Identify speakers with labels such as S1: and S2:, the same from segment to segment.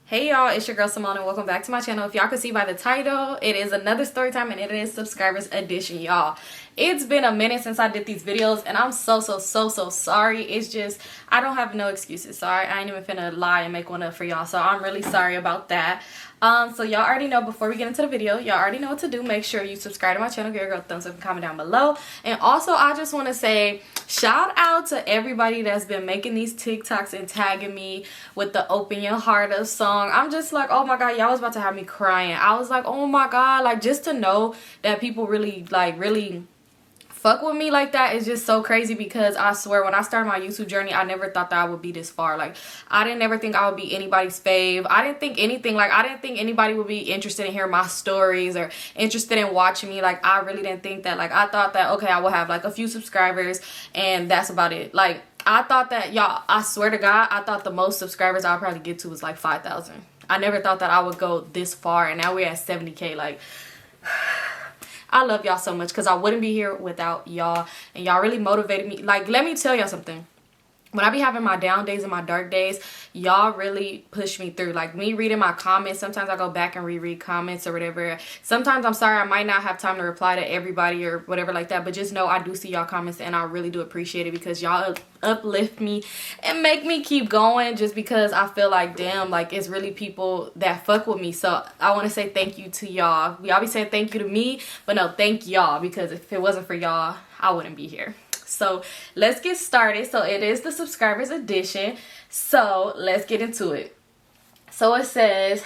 S1: Hey y'all, it's your girl Symone and welcome back to my channel. If y'all can see by the title, it is another story time and it is subscribers edition, y'all. It's been a minute since I did these videos and I'm so sorry. It's just, I don't have no excuses. Sorry, I ain't even finna lie and make one up for y'all. So I'm really sorry about that. So y'all already know, before we get into the video, y'all already know what to do. Make sure you subscribe to my channel, give your girl a thumbs up and comment down below. And also, I just want to say shout out to everybody that's been making these TikToks and tagging me with the Open Your Heart Up song. I'm just like, oh my god, y'all was about to have me crying. I was like, oh my god, like, just to know that people really fuck with me like that is just so crazy, because I swear when I started my YouTube journey, I never thought that I would be this far. Like, I didn't ever think I would be anybody's fave. I didn't think anything, like, I didn't think anybody would be interested in hearing my stories or interested in watching me. Like, I really didn't think that. Like, I thought that, okay, I will have like a few subscribers and that's about it. Like, I thought that, y'all, I swear to god, I thought the most subscribers I'll probably get to was like 5,000. I never thought that I would go this far, and now we're at 70K. Like, I love y'all so much, because I wouldn't be here without y'all, and y'all really motivated me. Like, let me tell y'all something. When I be having my down days and my dark days, y'all really push me through. Like, me reading my comments, sometimes I go back and reread comments or whatever. Sometimes, I'm sorry, I might not have time to reply to everybody or whatever like that, but just know I do see y'all comments and I really do appreciate it, because y'all uplift me and make me keep going, just because I feel like, damn, like, it's really people that fuck with me. So I want to say thank you to y'all. Y'all be saying thank you to me, but no, thank y'all, because if it wasn't for y'all, I wouldn't be here. So let's get started. So it is the subscribers edition, so let's get into it. So it says,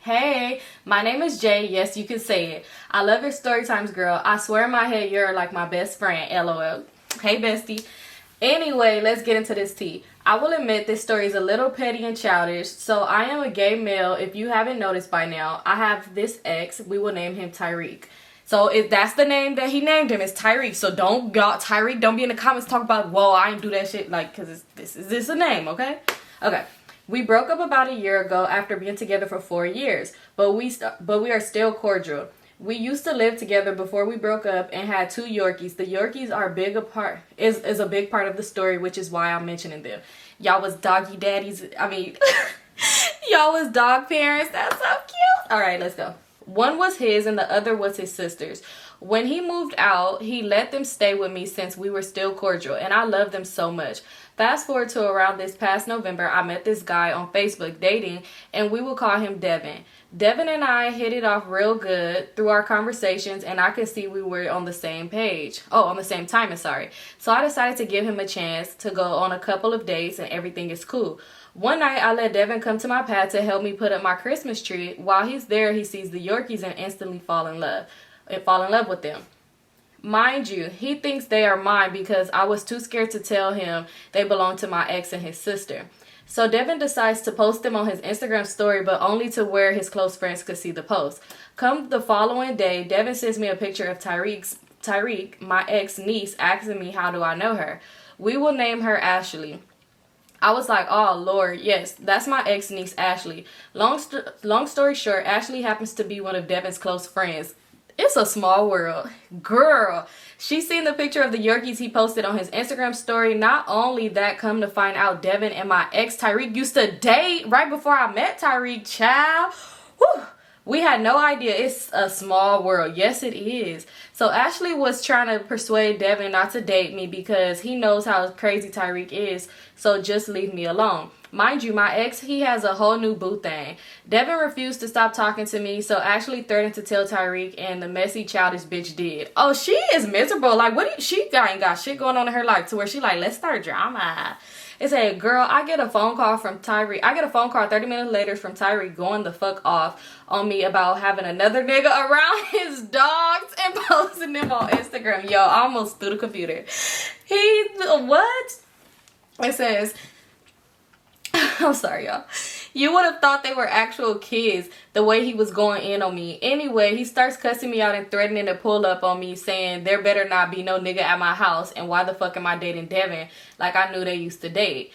S1: hey, my name is Jay. Yes, you can say it. I love your story times, girl. I swear in my head you're like my best friend. LOL. Hey, bestie. Anyway, let's get into this tea. I will admit this story is a little petty and childish. So I am a gay male. If you haven't noticed by now, I have this ex. We will name him Tyreek. So if that's the name that he named him, is Tyreek. So don't, y'all, Tyreek, don't be in the comments talk about, whoa, I ain't do that shit. Like, because this is a name, okay? Okay. We broke up about a year ago after being together for 4 years. But we are still cordial. We used to live together before we broke up and had 2 Yorkies. The Yorkies are is a big part of the story, which is why I'm mentioning them. Y'all was doggy daddies. I mean, y'all was dog parents. That's so cute. All right, let's go. One was his and the other was his sister's. When he moved out, he let them stay with me since we were still cordial, and I love them so much. Fast forward to around this past November, I met this guy on Facebook dating, and we will call him Devin. Devin and I hit it off real good through our conversations, and I could see we were on the same page. Oh, on the same timing, sorry. So I decided to give him a chance to go on a couple of dates, and everything is cool. One night, I let Devin come to my pad to help me put up my Christmas tree. While he's there, he sees the Yorkies and instantly fall in love with them. Mind you, he thinks they are mine because I was too scared to tell him they belong to my ex and his sister. So Devin decides to post them on his Instagram story, but only to where his close friends could see the post. Come the following day, Devin sends me a picture of Tyreek, my ex-niece, asking me how do I know her. We will name her Ashley. I was like, oh, Lord, yes, that's my ex-niece, Ashley. Long story short, Ashley happens to be one of Devin's close friends. It's a small world. Girl, she's seen the picture of the Yorkies he posted on his Instagram story. Not only that, come to find out, Devin and my ex, Tyreek, used to date right before I met Tyreek, child. Whew. We had no idea. It's a small world. Yes, it is. So Ashley was trying to persuade Devin not to date me because he knows how crazy Tyreek is. So just leave me alone. Mind you, my ex, he has a whole new boo thing. Devin refused to stop talking to me, so Ashley threatened to tell Tyreek, and the messy, childish bitch did. Oh, she is miserable. Like, she ain't got shit going on in her life to where she like, let's start drama. It said, girl, I get a phone call from Tyreek. I get a phone call 30 minutes later from Tyreek going the fuck off on me about having another nigga around his dogs and posting them on Instagram. Yo, I almost threw the computer. What? It says, I'm sorry, y'all. You would have thought they were actual kids the way he was going in on me. Anyway, he starts cussing me out and threatening to pull up on me, saying there better not be no nigga at my house, and why the fuck am I dating Devin? Like I knew they used to date.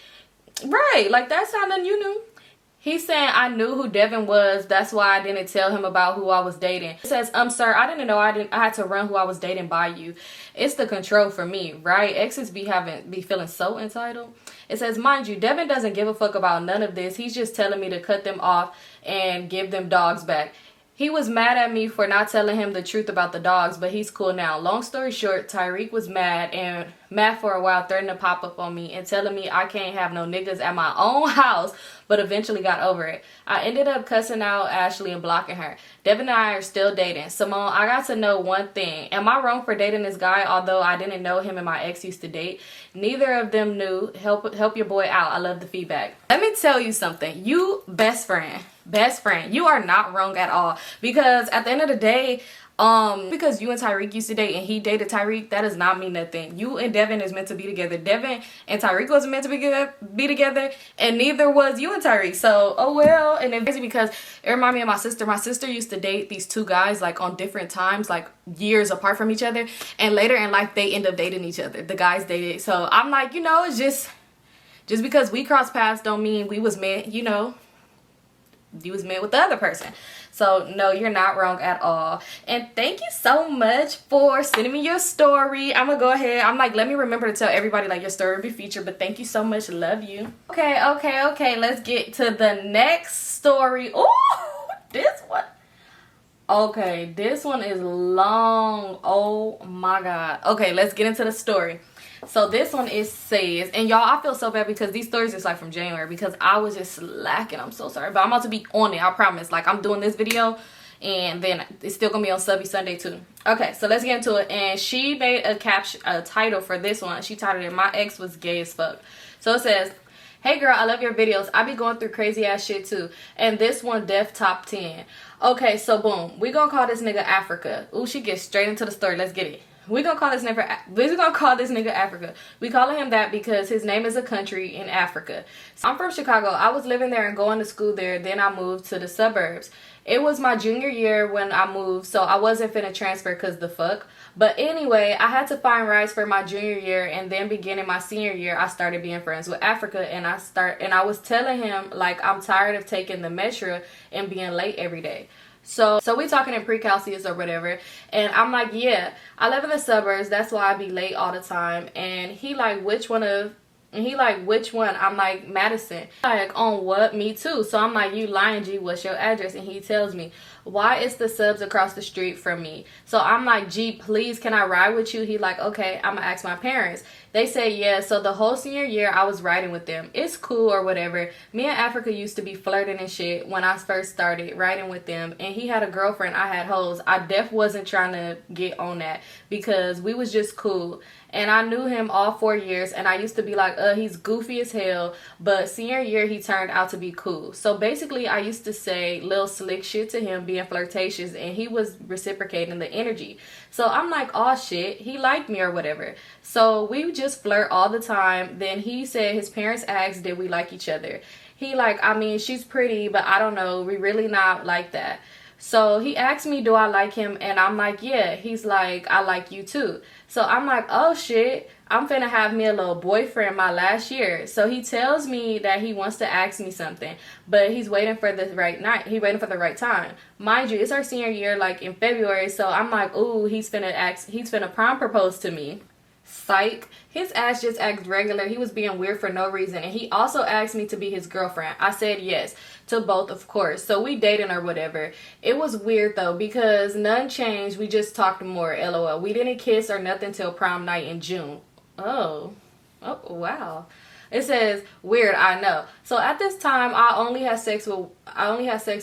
S1: Right, like that's not nothing you knew. He's saying I knew who Devin was. That's why I didn't tell him about who I was dating. It says, sir, I didn't know I had to run who I was dating by you. It's the control for me, right? Exes be feeling so entitled. It says, mind you, Devin doesn't give a fuck about none of this. He's just telling me to cut them off and give them dogs back. He was mad at me for not telling him the truth about the dogs, but he's cool now. Long story short, Tyreek was mad for a while, threatening to pop up on me and telling me I can't have no niggas at my own house, but eventually got over it. I ended up cussing out Ashley and blocking her. Devin and I are still dating. Symone, I got to know one thing. Am I wrong for dating this guy, although I didn't know him and my ex used to date? Neither of them knew. Help your boy out. I love the feedback. Let me tell you something. You best friend, you are not wrong at all. Because at the end of the day, because you and Tyreek used to date and he dated Tyreek, that does not mean nothing. You and Devin is meant to be together. Devin and Tyreek wasn't meant to be together, and neither was you and Tyreek. So, oh well. And it's crazy because it reminded me of my sister. My sister used to date these two guys like on different times, like years apart from each other, and later in life they end up dating each other. The guys dated. So I'm like, you know, it's just because we crossed paths don't mean we was meant, you know, you was meant with the other person. So no, you're not wrong at all. And thank you so much for sending me your story. I'm gonna go ahead, I'm like, let me remember to tell everybody like your story will be featured, but thank you so much. Love you. Okay, let's get to the next story. Oh, this one. Okay, this one is long. Oh my god. Okay, let's get into the story. So this one says, and y'all, I feel so bad because these stories is like from January because I was just slacking. I'm so sorry, but I'm about to be on it. I promise. Like, I'm doing this video and then it's still gonna be on Subby Sunday too. Okay, so let's get into it. And she made a title for this one. She titled it, "My Ex Was Gay as Fuck." So it says, "Hey girl, I love your videos. I be going through crazy ass shit too. And this one def top 10. Okay, so boom. We gonna call this nigga Africa. Ooh, she gets straight into the story. Let's get it. We're gonna call this nigga Africa. We call him that because his name is a country in Africa. So I'm from Chicago. I was living there and going to school there. Then I moved to the suburbs. It was my junior year when I moved, so I wasn't finna transfer because the fuck. But anyway, I had to find rides for my junior year, and then beginning my senior year, I started being friends with Africa, and I was telling him like I'm tired of taking the metro and being late every day. So we talking in pre-calculus or whatever, and I'm like, yeah, I live in the suburbs, that's why I be late all the time. And he like, which one? I'm like, Madison. Like, on what? Me too. So I'm like, you lying, G, what's your address? And he tells me, why is the subs across the street from me? So I'm like, G, please, can I ride with you? He like, okay, I'm gonna ask my parents. They say yeah. So the whole senior year I was riding with them. It's cool or whatever. Me and Africa used to be flirting and shit when I first started riding with them, and he had a girlfriend, I had hoes. I def wasn't trying to get on that because we was just cool. And I knew him all 4 years, and I used to be like, he's goofy as hell. But senior year, he turned out to be cool. So basically, I used to say little slick shit to him, being flirtatious, and he was reciprocating the energy. So I'm like, oh shit, he liked me or whatever. So we would just flirt all the time. Then he said his parents asked, did we like each other? He like, I mean, she's pretty, but I don't know. We really not like that. So he asked me, do I like him? And I'm like, yeah. He's like, I like you too. So I'm like, oh shit, I'm finna have me a little boyfriend my last year. So he tells me that he wants to ask me something, but he's waiting for the right night. He's waiting for the right time. Mind you, it's our senior year, like in February. So I'm like, ooh, he's finna prom propose to me. Psych. His ass just acts regular. He was being weird for no reason. And he also asked me to be his girlfriend. I said yes to both, of course. So we dating or whatever. It was weird though because none changed. We just talked more. LOL. We didn't kiss or nothing till prom night in June. Oh wow. It says, weird, I know. So at this time, I only had sex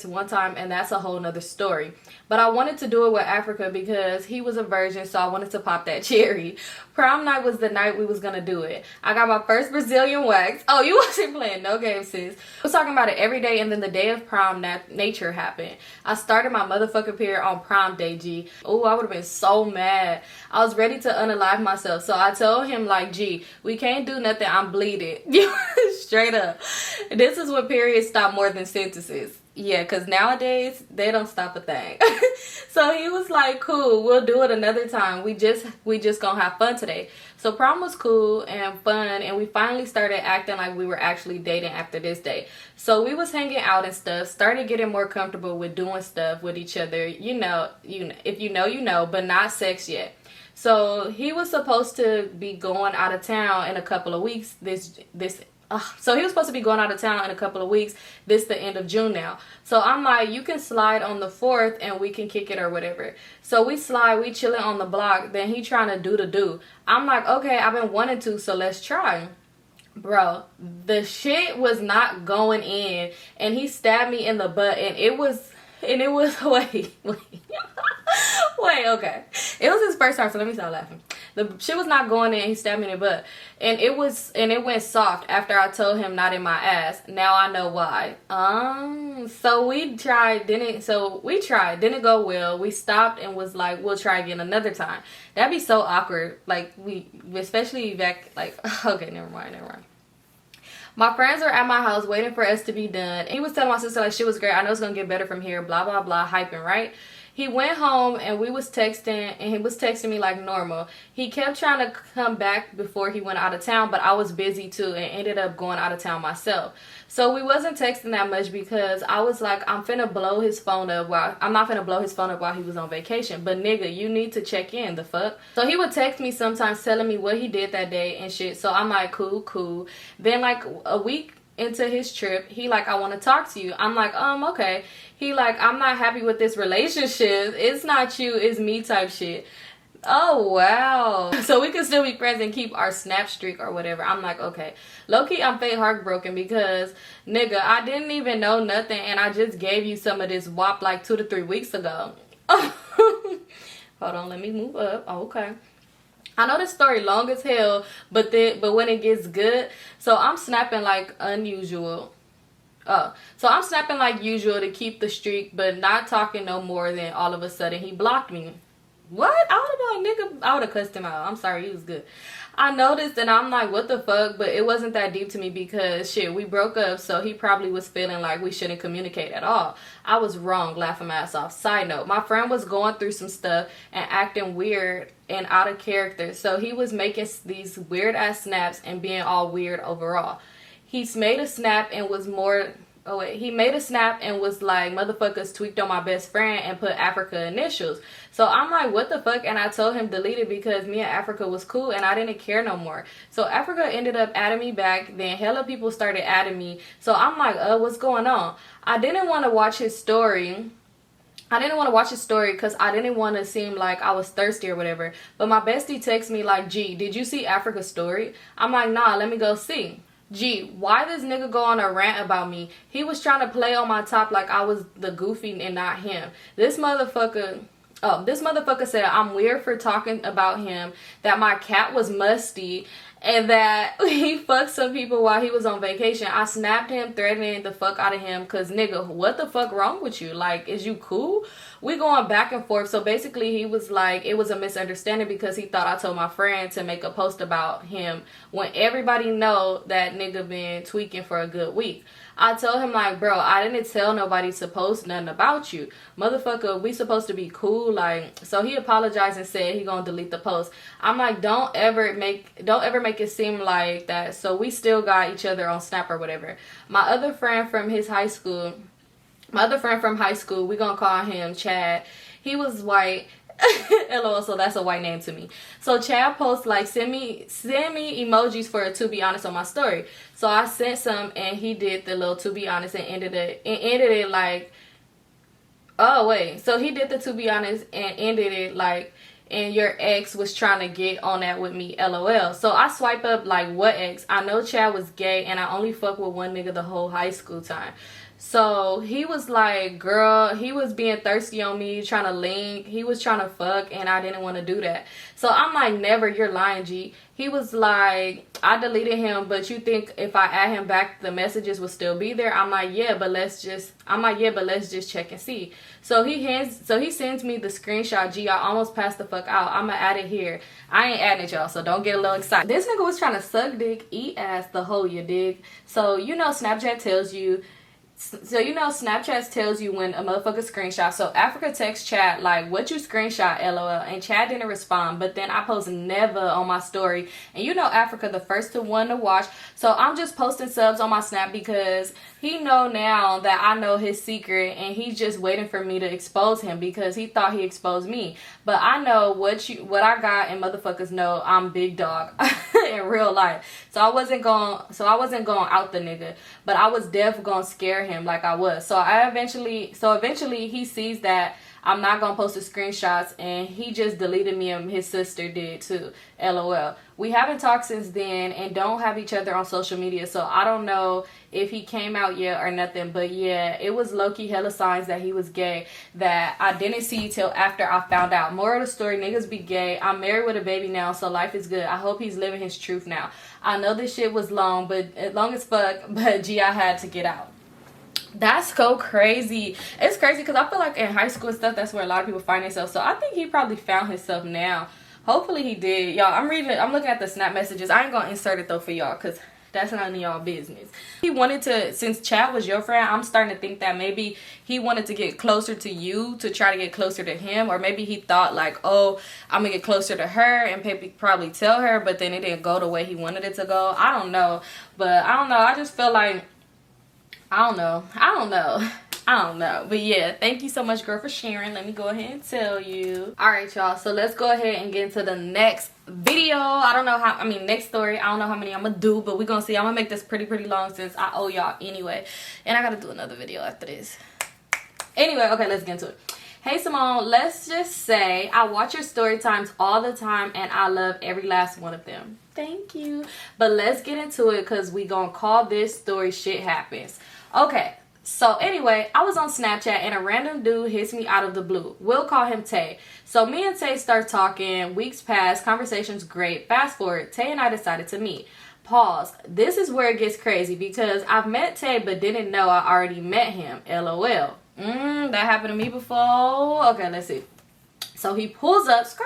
S1: one time, and that's a whole nother story. But I wanted to do it with Africa because he was a virgin, so I wanted to pop that cherry. Prom night was the night we was gonna do it. I got my first Brazilian wax. Oh, you wasn't playing no games, sis. I was talking about it every day, and then the day of prom, nature happened. I started my motherfucking period on prom day, G. Oh, I would have been so mad. I was ready to unalive myself, so I told him, like, G, we can't do nothing, I'm bleeding. Straight up. This is when periods stop more than sentences. exes. Yeah, because nowadays they don't stop a thing. So he was like, cool, we'll do it another time. We just gonna have fun today. So prom was cool and fun, and we finally started acting like we were actually dating after this day. So we was hanging out and stuff, started getting more comfortable with doing stuff with each other. You know, if you know, you know, but not sex yet. So he was supposed to be going out of town in a couple of weeks. So he was supposed to be going out of town in a couple of weeks. This the end of June now. So I'm like, you can slide on the 4th and we can kick it or whatever. So we slide, we chilling on the block. Then he trying to do the do. I'm like, okay, I've been wanting to, so let's try. Bro, the shit was not going in, and he stabbed me in the butt, and it was wait. Wait, okay. It was his first time, so let me stop laughing. The shit was not going in, he stabbed me in the butt. And it went soft after I told him not in my ass. Now I know why. So we tried, didn't go well. We stopped and was like, we'll try again another time. That'd be so awkward. Like, especially back, like, okay, never mind. My friends were at my house waiting for us to be done. He was telling my sister, like, shit was great. I know it's gonna get better from here, blah, blah, blah, hyping, right? He went home and we was texting, and he was texting me like normal. He kept trying to come back before he went out of town, but I was busy too and ended up going out of town myself. So we wasn't texting that much because I was like, I'm not finna blow his phone up while he was on vacation. But nigga, you need to check in, the fuck. So he would text me sometimes telling me what he did that day and shit. So I'm like, cool. Then like a week into his trip, he like, I want to talk to you. I'm like, okay. He like, I'm not happy with this relationship. It's not you, it's me type shit. Oh, wow. So we can still be friends and keep our snap streak or whatever. I'm like, okay. Low-key, I'm fake heartbroken because, nigga, I didn't even know nothing, and I just gave you some of this WAP like 2 to 3 weeks ago. Hold on, let me move up. Oh, okay. I know this story long as hell, but when it gets good, so I'm snapping like unusual. So I'm snapping like usual to keep the streak, but not talking no more than all of a sudden he blocked me. What? I would have been like, nigga, I would have cussed him out. I'm sorry, he was good. I noticed and I'm like, what the fuck? But it wasn't that deep to me because shit, we broke up, so he probably was feeling like we shouldn't communicate at all. I was wrong, laughing my ass off. Side note, my friend was going through some stuff and acting weird and out of character, so he was making these weird ass snaps and being all weird overall. He made a snap and was like, motherfuckers tweaked on my best friend and put Africa initials. So I'm like, what the fuck? And I told him delete it because me and Africa was cool and I didn't care no more. So Africa ended up adding me back. Then hella people started adding me. So I'm like, what's going on? I didn't want to watch his story. Because I didn't want to seem like I was thirsty or whatever. But my bestie texted me like, G, did you see Africa's story? I'm like, nah, let me go see. Gee, why this nigga go on a rant about me? He was trying to play on my top like I was the goofy and not him. This motherfucker said I'm weird for talking about him, that my cat was musty, and that he fucked some people while he was on vacation. I snapped him, threatening the fuck out of him, cause nigga, what the fuck wrong with you? Like, is you cool? We going back and forth. So basically he was like, it was a misunderstanding because he thought I told my friend to make a post about him when everybody know that nigga been tweaking for a good week. I told him like, bro, I didn't tell nobody to post nothing about you. Motherfucker, we supposed to be cool. Like, so he apologized and said he gonna delete the post. I'm like, don't ever make it seem like that. So we still got each other on Snap or whatever. My other friend from high school, we gonna call him Chad. He was white. LOL, so that's a white name to me. So Chad posts like, send me emojis for a to be honest on my story. So I sent some and he did the little to be honest and ended it like, oh wait, so he did the to be honest and ended it like, and your ex was trying to get on that with me, LOL. So I swipe up like, what ex? I know Chad was gay and I only fuck with one nigga the whole high school time. So he was like, girl, he was being thirsty on me, trying to link. He was trying to fuck and I didn't want to do that. So I'm like, never, you're lying, G. He was like, I deleted him, but you think if I add him back, the messages will still be there? I'm like, yeah, but let's just check and see. So he sends me the screenshot. G, I almost passed the fuck out. I'ma add it here. I ain't adding it, y'all, so don't get a little excited. This nigga was trying to suck dick, eat ass the whole, you dig? So, you know, Snapchat tells you So you know Snapchat tells you when a motherfucker screenshot. So Africa text Chad like, what you screenshot, LOL, and Chad didn't respond. But then I post never on my story, and you know Africa the first one to watch. So I'm just posting subs on my Snap because he know now that I know his secret, and he's just waiting for me to expose him because he thought he exposed me. But I know what I got, and motherfuckers know I'm big dog in real life. So I wasn't going out the nigga, but I was definitely gonna scare him like I was. So eventually he sees that I'm not gonna post the screenshots, and he just deleted me, and his sister did too. LOL. We haven't talked since then and don't have each other on social media, so I don't know if he came out yet or nothing. But yeah, it was low-key hella signs that he was gay that I didn't see till after I found out. Moral of the story, niggas be gay. I'm married with a baby now, so life is good. I hope he's living his truth now. I know this shit was long as fuck, but gee, I had to get out. That's so crazy. It's crazy because I feel like in high school and stuff, that's where a lot of people find themselves. So I think he probably found himself now. Hopefully he did. Y'all, I'm looking at the Snap messages. I ain't gonna insert it though for y'all because that's none of y'all business. He wanted to, since Chad was your friend, I'm starting to think that maybe he wanted to get closer to you to try to get closer to him. Or maybe he thought like, oh, I'm gonna get closer to her and probably tell her, but then it didn't go the way he wanted it to go. I don't know. But I don't know. I just feel like, I don't know. But yeah, thank you so much, girl, for sharing. Let me go ahead and tell you. Alright, y'all, so let's go ahead and get into the next video. Next story. I don't know how many I'm gonna do, but we're gonna see. I'm gonna make this pretty long since I owe y'all anyway, and I gotta do another video after this anyway. Okay, let's get into it. Hey Symone, let's just say I watch your story times all the time and I love every last one of them. Thank you. But let's get into it because we gonna call this story Shit Happens. Okay, so anyway, I was on Snapchat and a random dude hits me out of the blue. We'll call him Tay. So me and Tay start talking. Weeks pass. Conversation's great. Fast forward. Tay and I decided to meet. Pause. This is where it gets crazy because I've met Tay but didn't know I already met him. LOL. That happened to me before. Okay, let's see. So he pulls up, skirt,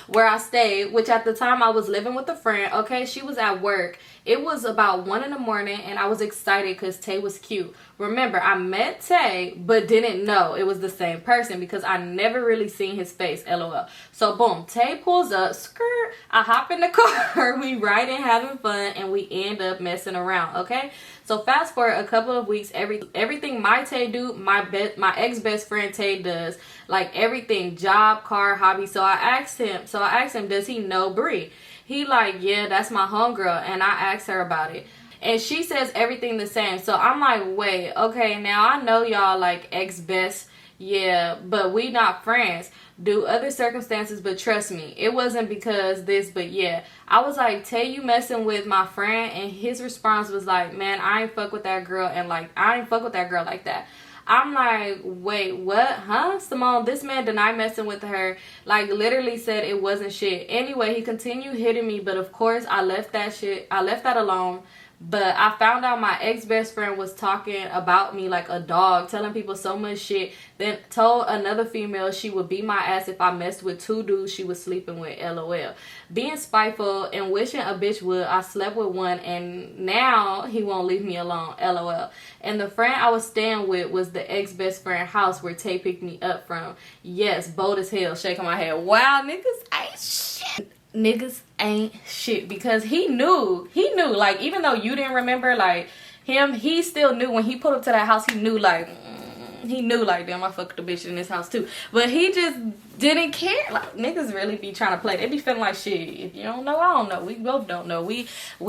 S1: where I stayed, which at the time I was living with a friend. Okay, she was at work. It was about 1 in the morning and I was excited because Tay was cute. Remember, I met Tay but didn't know it was the same person because I never really seen his face. LOL. So boom, Tay pulls up, skirt. I hop in the car. We riding, having fun, and we end up messing around. Okay. So fast forward a couple of weeks, everything my Tay do, my ex-best friend Tay does, like everything, job, car, hobby. So I asked him, does he know Bree? He like, yeah, that's my homegirl, and I asked her about it. And she says everything the same. So I'm like, wait, okay, now I know y'all like ex-best, yeah, but we not friends. Do other circumstances, but trust me, it wasn't because this, but yeah. I was like, Tay, you messing with my friend? And his response was like, man, I ain't fuck with that girl, and like, I ain't fuck with that girl like that. I'm like, wait, what? Huh? Symone, this man denied messing with her. Like, literally said it wasn't shit. Anyway, he continued hitting me, but of course, I left that alone. But I found out my ex-best friend was talking about me like a dog, telling people so much shit, then told another female she would beat my ass if I messed with 2 dudes she was sleeping with. LOL. Being spiteful and wishing a bitch would, I slept with one and now he won't leave me alone. LOL. And the friend I was staying with was the ex-best friend house where Tay picked me up from. Yes, bold as hell, shaking my head. Wow, niggas ain't shit. Niggas ain't shit because he knew, like, even though you didn't remember, like, him, he still knew when he pulled up to that house. He knew like, damn, I fucked the bitch in this house too. But he just didn't care. Like, niggas really be trying to play. They be feeling like shit. If you don't know, I don't know. We both don't know. We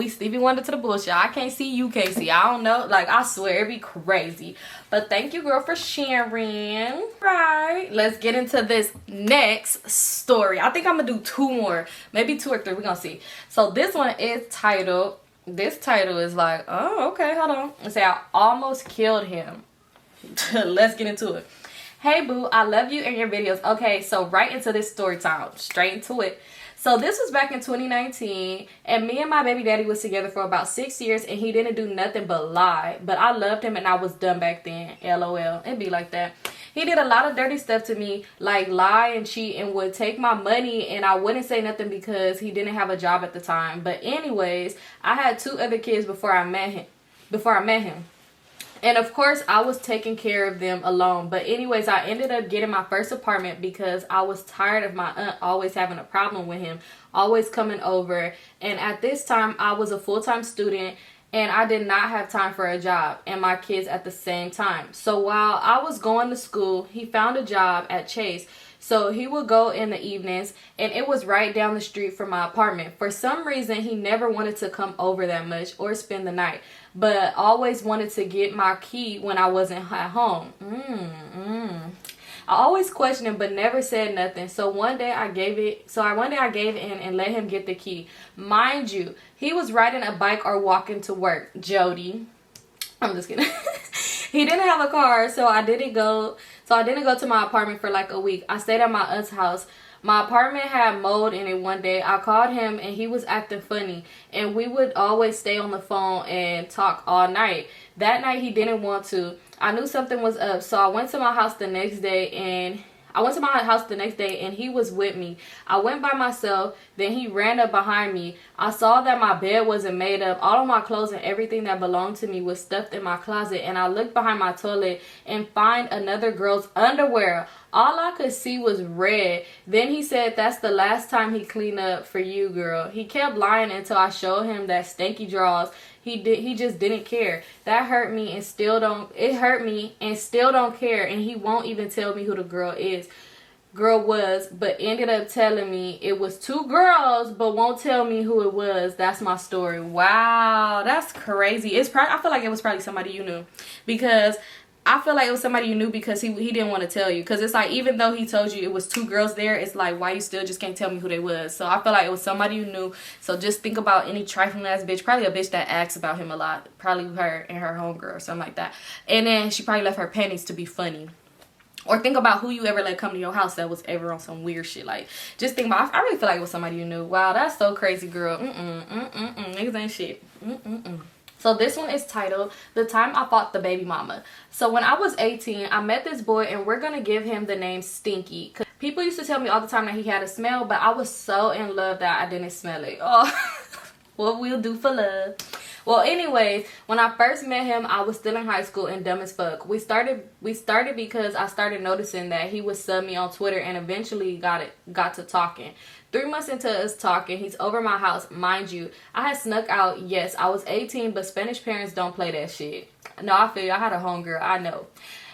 S1: Stevie Wonder to the bullshit. I can't see, you can't see. I don't know. Like, I swear, it be crazy. But thank you, girl, for sharing. Right. Let's get into this next story. I think I'm gonna do 2 more. Maybe 2 or 3. We're gonna see. So this one is titled, this title is like, oh, okay, hold on. Let's say I almost killed him. Let's get into it. Hey boo, I love you and your videos. Okay, so right into this story time, straight into it. So this was back in 2019 and me and my baby daddy was together for about 6 years and he didn't do nothing but lie. But I loved him and I was done back then. LOL. It'd be like that. He did a lot of dirty stuff to me, like lie and cheat and would take my money, and I wouldn't say nothing because he didn't have a job at the time. But anyways, I had 2 other kids before I met him. And of course, I was taking care of them alone. But anyways, I ended up getting my first apartment because I was tired of my aunt always having a problem with him, always coming over. And at this time, I was a full-time student and I did not have time for a job and my kids at the same time. So while I was going to school, he found a job at Chase. So he would go in the evenings, and it was right down the street from my apartment. For some reason, he never wanted to come over that much or spend the night, but always wanted to get my key when I wasn't at home. I always questioned him, but never said nothing. So one day I gave in and let him get the key. Mind you, he was riding a bike or walking to work. Jody. I'm just kidding. He didn't have a car, so I didn't go to my apartment for like a week. I stayed at my aunt's house. My apartment had mold in it one day. I called him and he was acting funny, and we would always stay on the phone and talk all night. That night he didn't want to. I knew something was up, so I went to my house the next day and he was with me. I went by myself, then he ran up behind me. I saw that my bed wasn't made up. All of my clothes and everything that belonged to me was stuffed in my closet, and I looked behind my toilet and find another girl's underwear. All I could see was red. Then he said, "That's the last time he cleaned up for you, girl." He kept lying until I showed him that stanky drawers. He just didn't care. That hurt me and still don't care, and he won't even tell me who the girl was, but ended up telling me it was 2 girls, but won't tell me who it was. That's my story. Wow, that's crazy. I feel like it was probably somebody you knew, because he didn't want to tell you. Because it's like, even though he told you it was 2 girls there, it's like, why you still just can't tell me who they was? So I feel like it was somebody you knew. So just think about any trifling ass bitch, probably a bitch that asks about him a lot, probably her and her homegirl or something like that, and then she probably left her panties to be funny. Or think about who you ever let come to your house that was ever on some weird shit. Like, just think about, I really feel like it was somebody you knew. Wow, that's so crazy, girl. Niggas ain't shit. So this one is titled, "The Time I Fought the Baby Mama." So when I was 18, I met this boy, and we're going to give him the name Stinky. Cause people used to tell me all the time that he had a smell, but I was so in love that I didn't smell it. Oh, what we'll do for love. Well, anyways, when I first met him, I was still in high school and dumb as fuck. We started because I started noticing that he would sub me on Twitter, and eventually got to talking. 3 months into us talking, he's over my house. Mind you, I had snuck out. Yes, I was 18, but Spanish parents don't play that shit. No, I feel you. I had a homegirl. I know.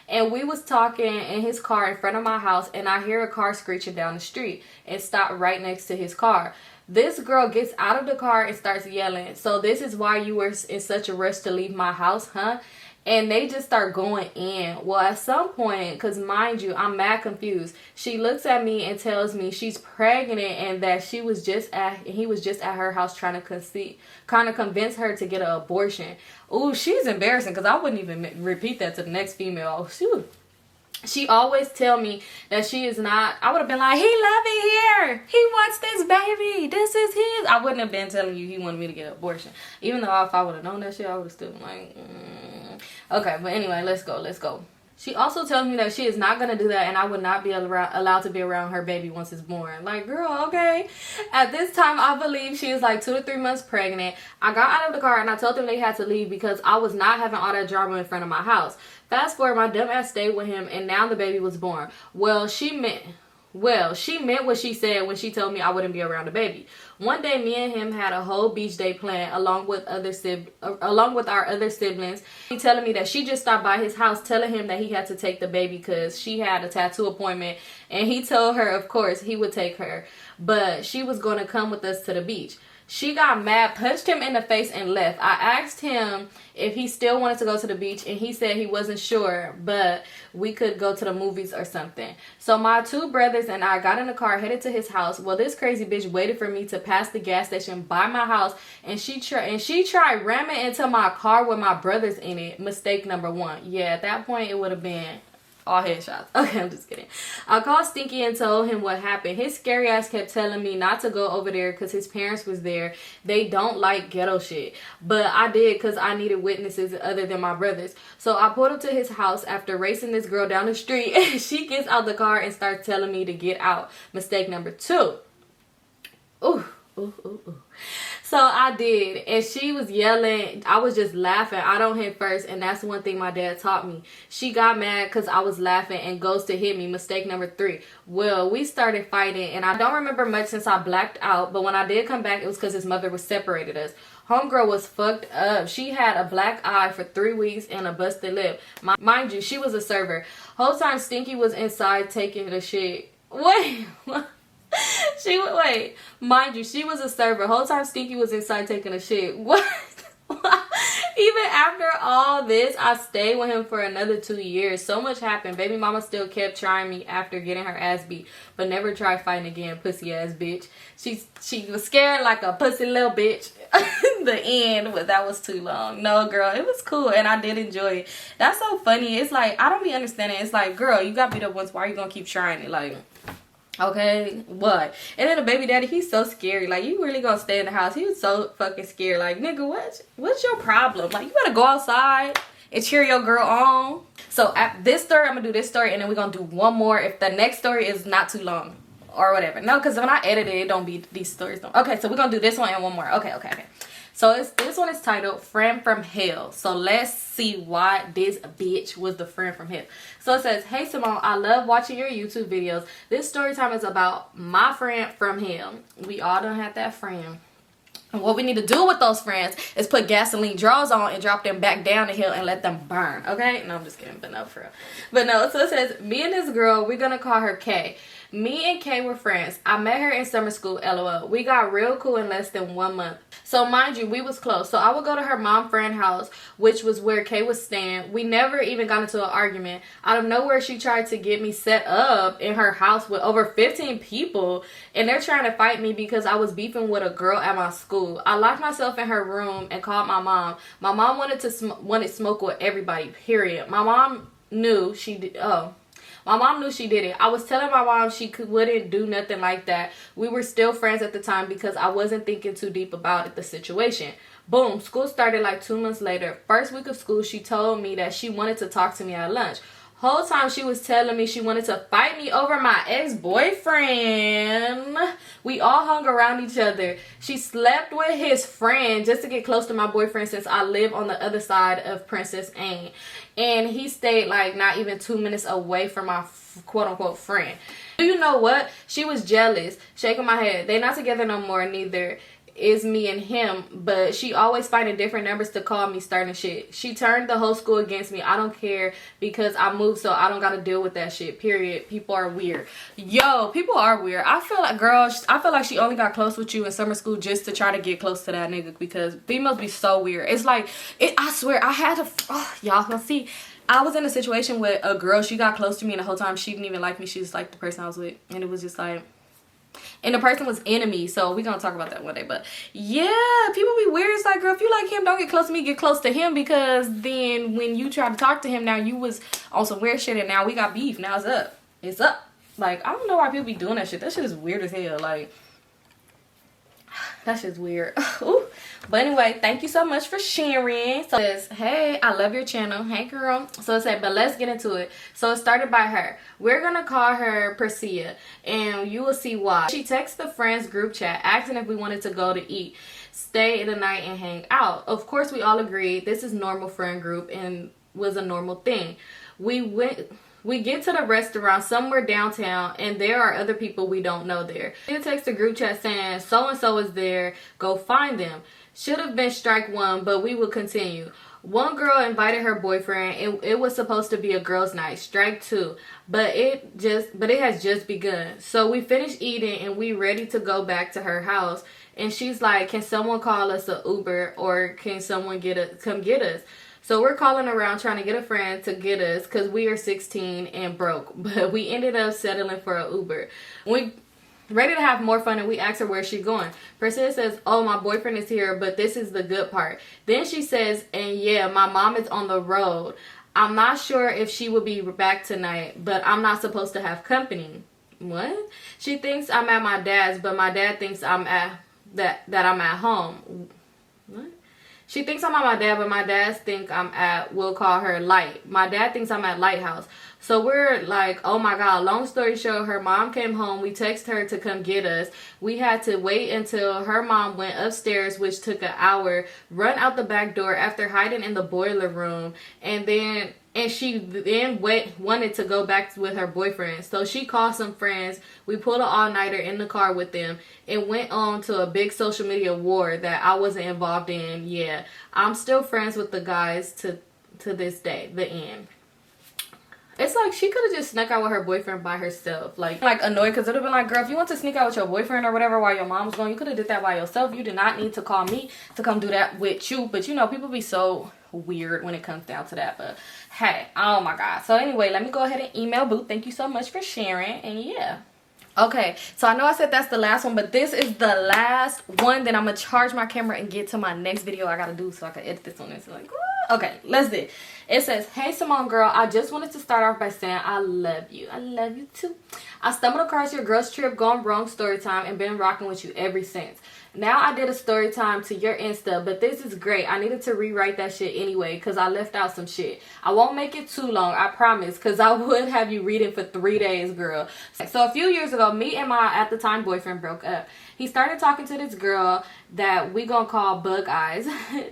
S1: And we was talking in his car in front of my house, and I hear a car screeching down the street and stop right next to his car. This girl gets out of the car and starts yelling, "So this is why you were in such a rush to leave my house, huh?" And they just start going in. Well, at some point, because mind you, I'm mad confused, she looks at me and tells me she's pregnant and that he was just at her house trying to convince her to get an abortion. Ooh, she's embarrassing, because I wouldn't even repeat that to the next female. She always tell me that she is not. I would have been like, "He love it here. He wants this baby. This is his." I wouldn't have been telling you he wanted me to get an abortion. Even though if I would have known that shit, I would have still been like, Okay, but anyway, let's go. She also tells me that she is not going to do that, and I would not be allowed to be around her baby once it's born. Like, girl, okay. At this time, I believe she is like 2 to 3 months pregnant. I got out of the car, and I told them they had to leave because I was not having all that drama in front of my house. Fast forward, my dumb ass stayed with him, and now the baby was born. Well, she meant what she said when she told me I wouldn't be around the baby. One day, me and him had a whole beach day planned along with our other siblings. He telling me that she just stopped by his house telling him that he had to take the baby because she had a tattoo appointment, and he told her, of course, he would take her, but she was going to come with us to the beach. She got mad, punched him in the face, and left. I asked him if he still wanted to go to the beach, and he said he wasn't sure, but we could go to the movies or something. So my 2 brothers and I got in the car, headed to his house. Well, this crazy bitch waited for me to pass the gas station by my house, and she tried ramming into my car with my brothers in it. Mistake number 1. Yeah, at that point, it would have been all headshots. Okay, I'm just kidding. I called Stinky and told him what happened. His scary ass kept telling me not to go over there because his parents was there. They don't like ghetto shit. But I did because I needed witnesses other than my brothers. So I pulled up to his house after racing this girl down the street. And she gets out the car and starts telling me to get out. Mistake number 2. Ooh. So I did, and she was yelling. I was just laughing. I don't hit first, and that's one thing my dad taught me. She got mad because I was laughing and goes to hit me. Mistake number 3. Well, we started fighting, and I don't remember much since I blacked out, but when I did come back, it was because his mother was separated us. Homegirl was fucked up. She had a black eye for 3 weeks and a busted lip. Mind you, she was a server. Whole time Stinky was inside taking a shit. Wait, wait. Mind you, she was a server. Whole time Stinky was inside taking a shit. What? Even after all this, I stayed with him for another 2 years. So much happened. Baby mama still kept trying me after getting her ass beat, but never tried fighting again, pussy ass bitch. She was scared like a pussy little bitch. The end, but that was too long. No, girl, it was cool, and I did enjoy it. That's so funny. It's like, I don't be understanding. It's like, girl, you got beat up once. Why are you gonna keep trying it? Like, okay, what? And then the baby daddy, he's so scary. Like, you really gonna stay in the house? He was so fucking scared. Like, nigga, what's your problem? Like, you better go outside and cheer your girl on. So at this story, I'm gonna do this story, and then we're gonna do one more if the next story is not too long or whatever. No, because when I edit it don't be, these stories don't. Okay, so we're gonna do this one and one more. Okay. So this one is titled Friend from Hell. So let's see why this bitch was the friend from hell. So it says, hey Symone, I love watching your YouTube videos. This story time is about my friend from hell. We all done had that friend. And what we need to do with those friends is put gasoline draws on and drop them back down the hill and let them burn. Okay? No, I'm just kidding, but no, for real. But no, so it says, me and this girl, we're gonna call her Kay. Me and Kay were friends. I met her in summer school, LOL. We got real cool in less than 1 month. So mind you, we was close. So I would go to her mom friend house, which was where Kay was staying. We never even got into an argument. Out of nowhere, she tried to get me set up in her house with over 15 people. And they're trying to fight me because I was beefing with a girl at my school. I locked myself in her room and called my mom. My mom wanted smoke with everybody, period. My mom knew she did. My mom knew she did it. I was telling my mom she wouldn't do nothing like that. We were still friends at the time because I wasn't thinking too deep about it, the situation. Boom, school started like 2 months later. First week of school, she told me that she wanted to talk to me at lunch. Whole time she was telling me she wanted to fight me over my ex-boyfriend. We all hung around each other. She slept with his friend just to get close to my boyfriend since I live on the other side of Princess Anne. And he stayed like not even 2 minutes away from my quote-unquote friend. Do you know what? She was jealous. Shaking my head. They not together no more, neither is me and him, but she always finding different numbers to call me starting shit. She turned the whole school against me. I don't care because I moved, so I don't gotta deal with that shit, period. People are weird. Yo, people are weird. I feel like, girl, I feel like she only got close with you in summer school just to try to get close to that nigga, because females be so weird. It's like, I swear, I had to, y'all gonna see, I was in a situation with a girl, she got close to me, and the whole time she didn't even like me. She just liked the person I was with, and it was just like, and the person was enemy, so we're gonna talk about that one day. But yeah, people be weird. It's like, girl, if you like him, don't get close to me, get close to him, because then when you try to talk to him, now you was on some weird shit, and now we got beef. Now it's up. Like, I don't know why people be doing that shit. That shit is weird as hell. Like, that shit's weird. Ooh. But anyway, thank you so much for sharing. So it says, hey, I love your channel. Hey, girl. So it said, but let's get into it. So it started by her. We're going to call her Priscilla, and you will see why. She texted the friends group chat asking if we wanted to go to eat, stay the night, and hang out. Of course, we all agreed this is normal friend group and was a normal thing. We get to the restaurant somewhere downtown, and there are other people we don't know there. She texts the group chat saying, so-and-so is there, go find them. Should have been strike one, but we will continue. One girl invited her boyfriend, and it was supposed to be a girls' night, strike two. But it has just begun. So we finished eating, and we ready to go back to her house. And she's like, can someone call us an Uber, or can someone come get us? So we're calling around trying to get a friend to get us because we are 16 and broke. But we ended up settling for an Uber. We ready to have more fun, and we asked her where she going. Priscilla says, oh, my boyfriend is here, but this is the good part. Then she says, and yeah, my mom is on the road. I'm not sure if she will be back tonight, but I'm not supposed to have company. What? She thinks I'm at my dad's, but my dad thinks I'm at that I'm at home. What? She thinks I'm at my dad, but my dad think I'm at, we'll call her Light. My dad thinks I'm at Lighthouse. So we're like, oh my God, long story short, her mom came home. We texted her to come get us. We had to wait until her mom went upstairs, which took an hour, run out the back door after hiding in the boiler room. And she then wanted to go back with her boyfriend. So she called some friends. We pulled an all-nighter in the car with them. It went on to a big social media war that I wasn't involved in. Yeah, I'm still friends with the guys to this day. The end. It's like she could have just snuck out with her boyfriend by herself. Like annoyed, because it would have been like, girl, if you want to sneak out with your boyfriend or whatever while your mom was gone, you could have did that by yourself. You did not need to call me to come do that with you. But you know, people be so weird when it comes down to that. But hey, oh my God. So anyway, let me go ahead and email Boo. Thank you so much for sharing. And yeah. Okay, so I know I said that's the last one, but this is the last one. Then I'm going to charge my camera and get to my next video I got to do so I can edit this one. It's like, woo. Okay, let's do it. It says, hey, Symone girl, I just wanted to start off by saying I love you. I love you too. I stumbled across your girls trip gone wrong story time and been rocking with you ever since. Now I did a story time to your Insta, but this is great. I needed to rewrite that shit anyway because I left out some shit. I won't make it too long, I promise, because I would have you reading for 3 days, girl. So a few years ago, me and my, at the time, boyfriend broke up. He started talking to this girl that we gonna call Bug Eyes.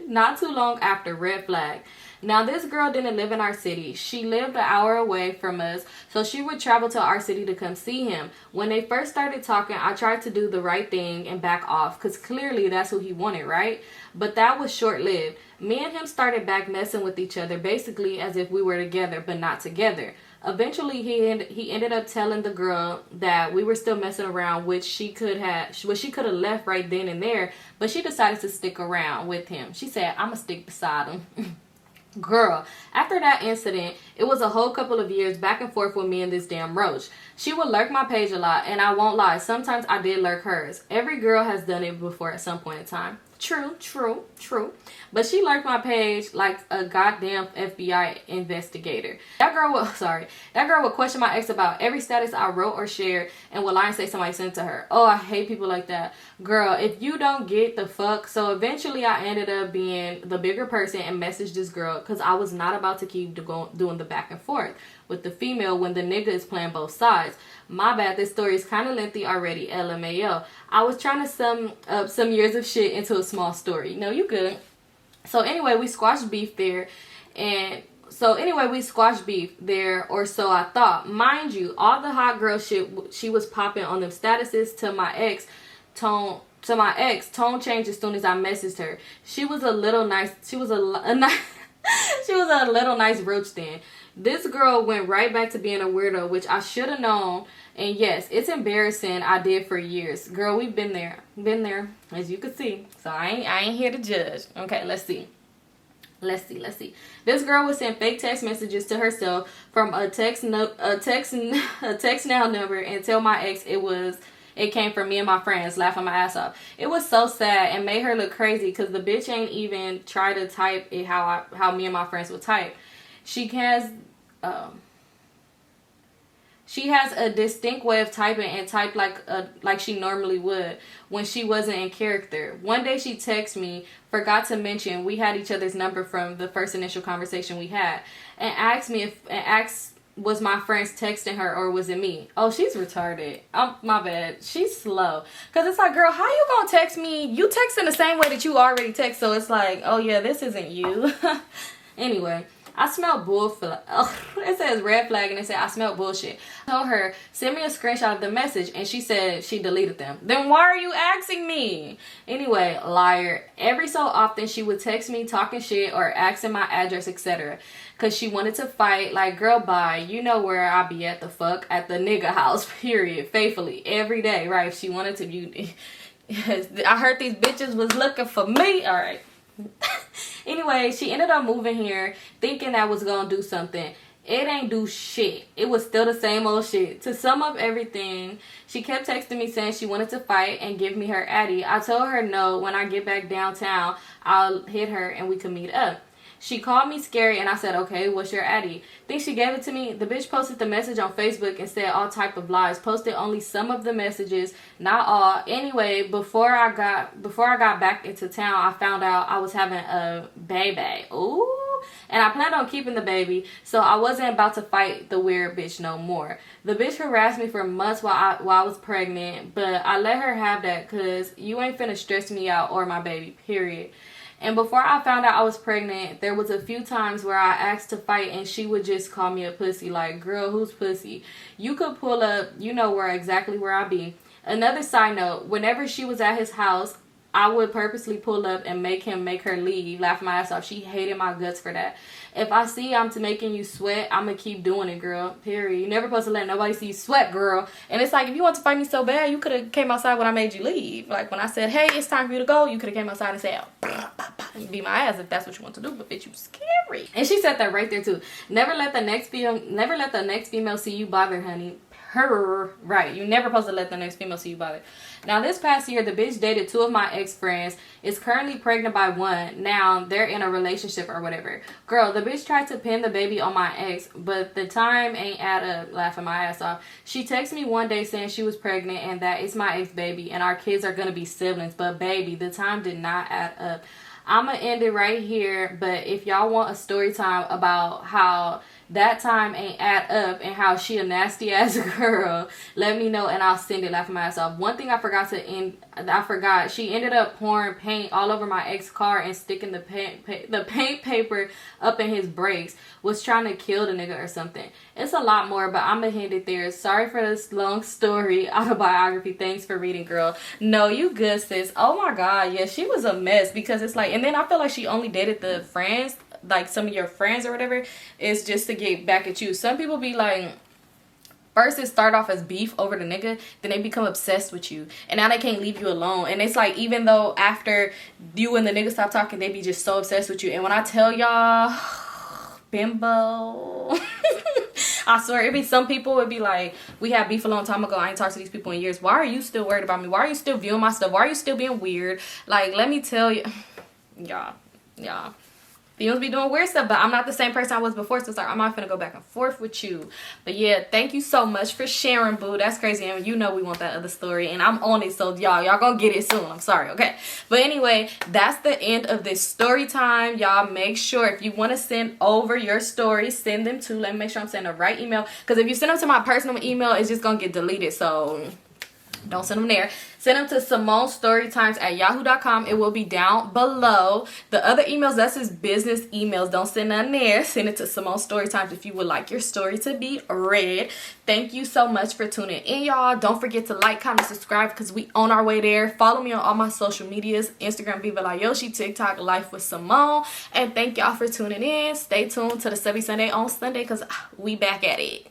S1: Not too long after, red flag. Now, this girl didn't live in our city. She lived an hour away from us, so she would travel to our city to come see him. When they first started talking, I tried to do the right thing and back off, because clearly that's who he wanted, right? But that was short-lived. Me and him started back messing with each other, basically as if we were together, but not together. Eventually, he ended up telling the girl that we were still messing around, which she could have left right then and there, but she decided to stick around with him. She said, "I'm gonna stick beside him." Girl, after that incident, it was a whole couple of years back and forth with me and this damn roach. She would lurk my page a lot, and I won't lie, sometimes I did lurk hers. Every girl has done it before at some point in time. True. But she lurked my page like a goddamn FBI investigator. That girl would question my ex about every status I wrote or shared and would lie and say somebody sent to her. Oh, I hate people like that. Girl, if you don't get the fuck. So eventually I ended up being the bigger person and messaged this girl because I was not about to keep doing the back and forth with the female when the nigga is playing both sides. My bad, this story is kind of lengthy already, LMAO. I was trying to sum up some years of shit into a small story. No, you good. So anyway, we squashed beef there. Or so I thought. Mind you, all the hot girl shit she was popping on them statuses to my ex, tone changed as soon as I messaged her. She was a little nice roach then. This girl went right back to being a weirdo, which I should have known. And yes, it's embarrassing. I did for years. Girl, we've been there, as you can see. So I ain't here to judge. Okay, let's see. This girl would send fake text messages to herself from a text now number and tell my ex it came from me and my friends, laughing my ass off. It was so sad and made her look crazy because the bitch ain't even try to type it how me and my friends would type. She has a distinct way of typing and type like she normally would when she wasn't in character. One day she texted me, forgot to mention we had each other's number from the first initial conversation we had, and asked was my friends texting her or was it me? Oh, she's retarded. My bad. She's slow. Because it's like, girl, how you gonna text me? You text in the same way that you already text, so it's like, oh yeah, this isn't you. Anyway. I smelled bullshit. It says red flag and it said I smelled bullshit. I told her, send me a screenshot of the message, and she said she deleted them. Then why are you asking me? Anyway, liar. Every so often she would text me talking shit or asking my address, etc. Because she wanted to fight. Like, girl, bye. You know where I be at the fuck. At the nigga house, period. Faithfully. Every day, right? If she wanted to be... I heard these bitches was looking for me. Alright. Anyway, she ended up moving here thinking that was gonna do something. It ain't do shit. It was still the same old shit. To sum up everything, she kept texting me saying she wanted to fight and give me her addy. I told her no, when I get back downtown, I'll hit her and we can meet up. She called me scary and I said, okay, what's your addy? Think she gave it to me? The bitch posted the message on Facebook and said all type of lies. Posted only some of the messages, not all. Anyway, before I got back into town, I found out I was having a baby. Ooh. And I planned on keeping the baby, so I wasn't about to fight the weird bitch no more. The bitch harassed me for months while I was pregnant, but I let her have that because you ain't finna stress me out or my baby, period. And before I found out I was pregnant, there was a few times where I asked to fight and she would just call me a pussy. Like, girl, who's pussy? You could pull up, you know exactly where I be. Another side note, whenever she was at his house, I would purposely pull up and make her leave, laugh my ass off. She hated my guts for that. If I see I'm making you sweat, I'm going to keep doing it, girl. Period. You're never supposed to let nobody see you sweat, girl. And it's like, if you want to fight me so bad, you could have came outside when I made you leave. Like, when I said, hey, it's time for you to go, you could have came outside and said, and beat my ass if that's what you want to do. But, bitch, you scary. And she said that right there, too. Never let the next female see you bother, honey. Right, you never supposed to let the next female see you bother. Now, this past year, the bitch dated 2 of my ex-friends, is currently pregnant by 1. Now they're in a relationship or whatever. Girl, the bitch tried to pin the baby on my ex, but the time ain't add up, laughing my ass off. She texted me one day saying she was pregnant and that it's my ex-baby and our kids are gonna be siblings, but baby, the time did not add up. I'm gonna end it right here, but if y'all want a story time about how that time ain't add up and how she a nasty ass girl, let me know and I'll send it, laughing my ass off. One thing I forgot, she ended up pouring paint all over my ex car and sticking the paint paper up in his brakes. Was trying to kill the nigga or something. It's a lot more, but I'm gonna end it there. Sorry for this long story, autobiography. Thanks for reading, girl. No, you good, sis. Oh my god, yeah, she was a mess because it's like, and then I feel like she only dated the friends, like some of your friends or whatever, is just to get back at you. Some people be like, first it start off as beef over the nigga, then they become obsessed with you, and now they can't leave you alone. And it's like, even though after you and the nigga stop talking, they be just so obsessed with you. And when I tell y'all, bimbo, I swear, it be some people would be like, we had beef a long time ago, I ain't talked to these people in years, why are you still worried about me? Why are you still viewing my stuff? Why are you still being weird? Like, let me tell you, y'all, females be doing weird stuff, but I'm not the same person I was before, so it's like, I'm not gonna go back and forth with you. But yeah, thank you so much for sharing, boo. That's crazy, and you know we want that other story, and I'm on it, so y'all gonna get it soon. I'm sorry, okay? But anyway, that's the end of this story time. Y'all make sure, if you want to send over your stories, send them to, let me make sure I'm sending the right email, because if you send them to my personal email, it's just gonna get deleted, so don't send them there. Send them to Symonestorytimes@yahoo.com. It will be down below. The other emails, that's his business emails. Don't send none there. Send it to Symonestorytimes if you would like your story to be read. Thank you so much for tuning in, y'all. Don't forget to like, comment, subscribe, because we on our way there. Follow me on all my social medias. Instagram, Vivalayoshii, TikTok, LifeWithSymone. And thank y'all for tuning in. Stay tuned to the Subby Sunday on Sunday, because we back at it.